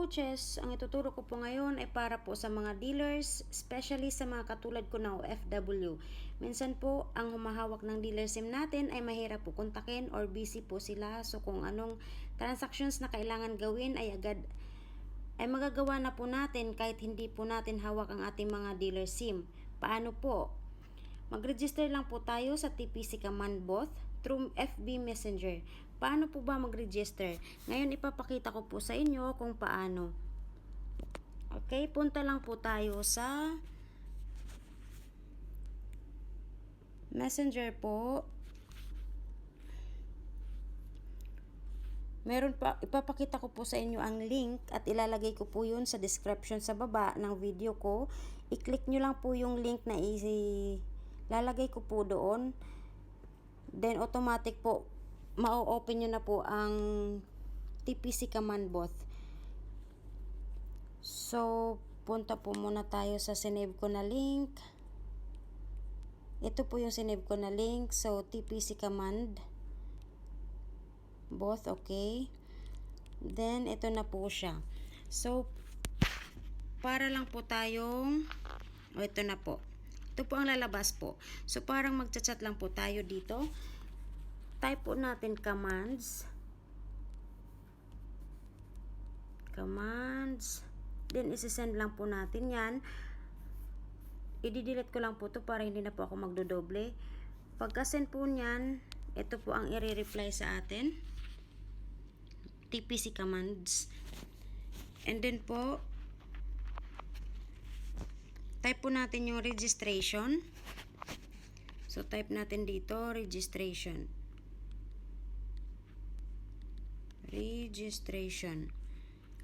coaches, ang ituturo ko po ngayon ay para po sa mga dealers, especially sa mga katulad ko na OFW. Minsan po, ang humahawak ng dealer SIM natin ay mahirap po kontakin or busy po sila. So kung anong transactions na kailangan gawin ay magagawa na po natin kahit hindi po natin hawak ang ating mga dealer SIM. Paano po? Mag-register lang po tayo sa TPC Command-Bot through FB Messenger. Paano po ba mag-register? Ngayon ipapakita ko po sa inyo kung paano. Okay, punta lang po tayo sa Messenger po. Ipapakita ko po sa inyo ang link at ilalagay ko po yun sa description sa baba ng video ko. I-click nyo lang po yung link na ilalagay ko po doon. Then automatic po ma-open nyo na po ang TPC Command-Bot. So, punta po muna tayo sa sinave ko na link. Ito po yung sinave ko na link. So, TPC Command-Bot, okay. Then, ito na po siya. So, para lang po tayong, ito na po. Ito po ang lalabas po. So, parang magchat-chat lang po tayo dito. Type po natin commands. Then, isi-send lang po natin yan. I-delete ko lang po to para hindi na po ako magdodoble. Pagka-send po nyan, ito po ang i-reply sa atin. TPC commands. And then po, type po natin yung registration. So, type natin dito, registration.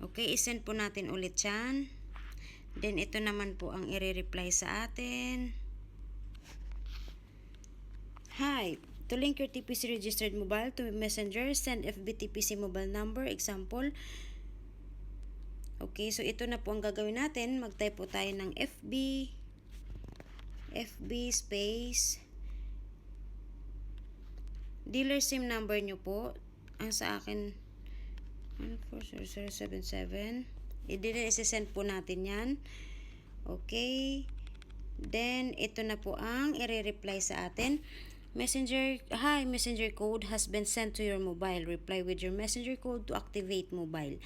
Okay, isend po natin ulit yan. Then, ito naman po ang i-reply sa atin. Hi, to link your TPC registered mobile to Messenger, send FB TPC mobile number, example. Okay, so ito na po ang gagawin natin. Mag-type po tayo ng FB space dealer SIM number nyo po. Ang sa akin 140077. I-send po natin yan. Okay. Then, ito na po ang i-reply sa atin. Messenger, hi, messenger code has been sent to your mobile. Reply with your messenger code to activate mobile.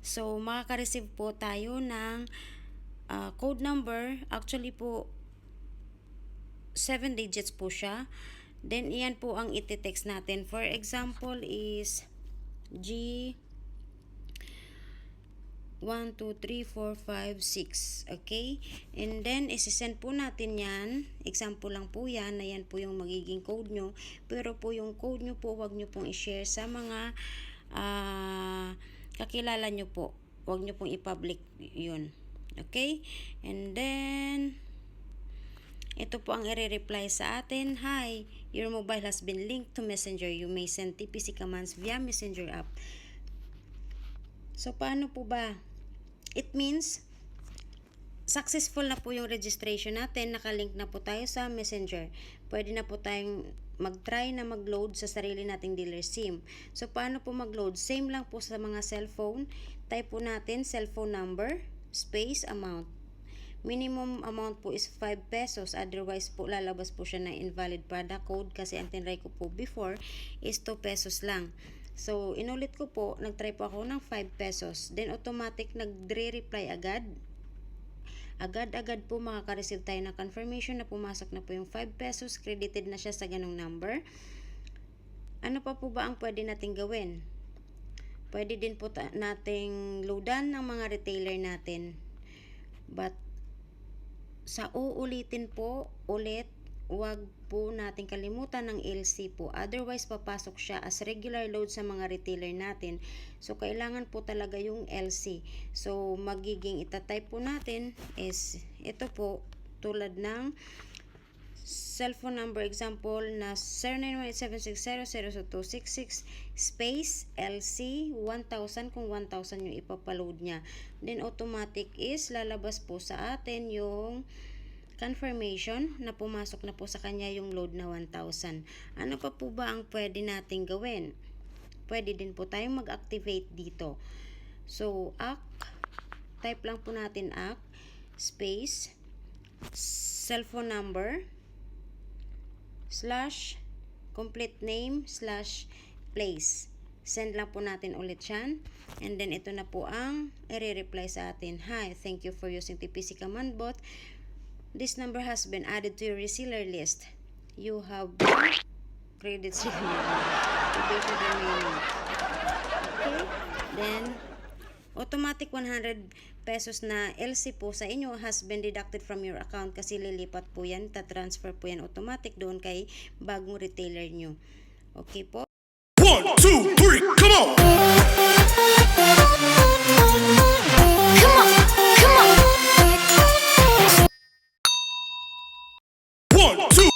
So, makaka-receive po tayo ng code number. Actually po, 7 digits po siya. Then, iyan po ang iti-text natin. For example is G 1, 2, 3, 4, 5, 6. Okay? And then, isi-send po natin yan. Example lang po yan, na yan po yung magiging code nyo. Pero po yung code nyo po, wag nyo pong i-share sa mga kakilala nyo po. Wag nyo pong i-public yun. Okay? And then, ito po ang i-reply sa atin. Hi, your mobile has been linked to Messenger. You may send TPC commands via Messenger app. So, paano po ba? It means, successful na po yung registration natin. Nakalink na po tayo sa Messenger. Pwede na po tayong mag-try na mag-load sa sarili nating dealer SIM. So, paano po mag-load? Same lang po sa mga cellphone. Type po natin cellphone number, space, amount. Minimum amount po is 5 pesos. Otherwise po, lalabas po siya na invalid product code kasi ang tinry ko po before is 2 pesos lang. So, inulit ko po, nag-try po ako ng 5 pesos. Then, automatic nagre-reply agad. Agad-agad po makaka-receive tayo ng confirmation na pumasok na po yung 5 pesos. Credited na siya sa ganong number. Ano pa po ba ang pwede nating gawin? Pwede din po nating loadan ng mga retailer natin. But, sa uulitin po, ulit, wag po natin kalimutan ng LC po. Otherwise, papasok siya as regular load sa mga retailer natin. So, kailangan po talaga yung LC. So, magiging itatype po natin is ito po, tulad ng cellphone number example na 091876000266 space LC 1000 kung 1000 yung ipapaload niya. Then, automatic is lalabas po sa atin yung confirmation na pumasok na po sa kanya yung load na 1,000. Ano pa po ba ang pwede nating gawin? Pwede din po tayong mag-activate dito. So, type lang po natin space cellphone number / complete name / place. Send lang po natin ulit yan. And then, ito na po ang i-reply sa atin. Hi, thank you for using TPC Command-Bot. This number has been added to your reseller list. You have credits remaining. Okay? Then, automatic 100 pesos na LC po sa inyo has been deducted from your account kasi lilipat po yan, ta-transfer po yan automatic doon kay bagong retailer nyo. Okay po? 1, 2, 3, come on! Come on, come on! 1, 2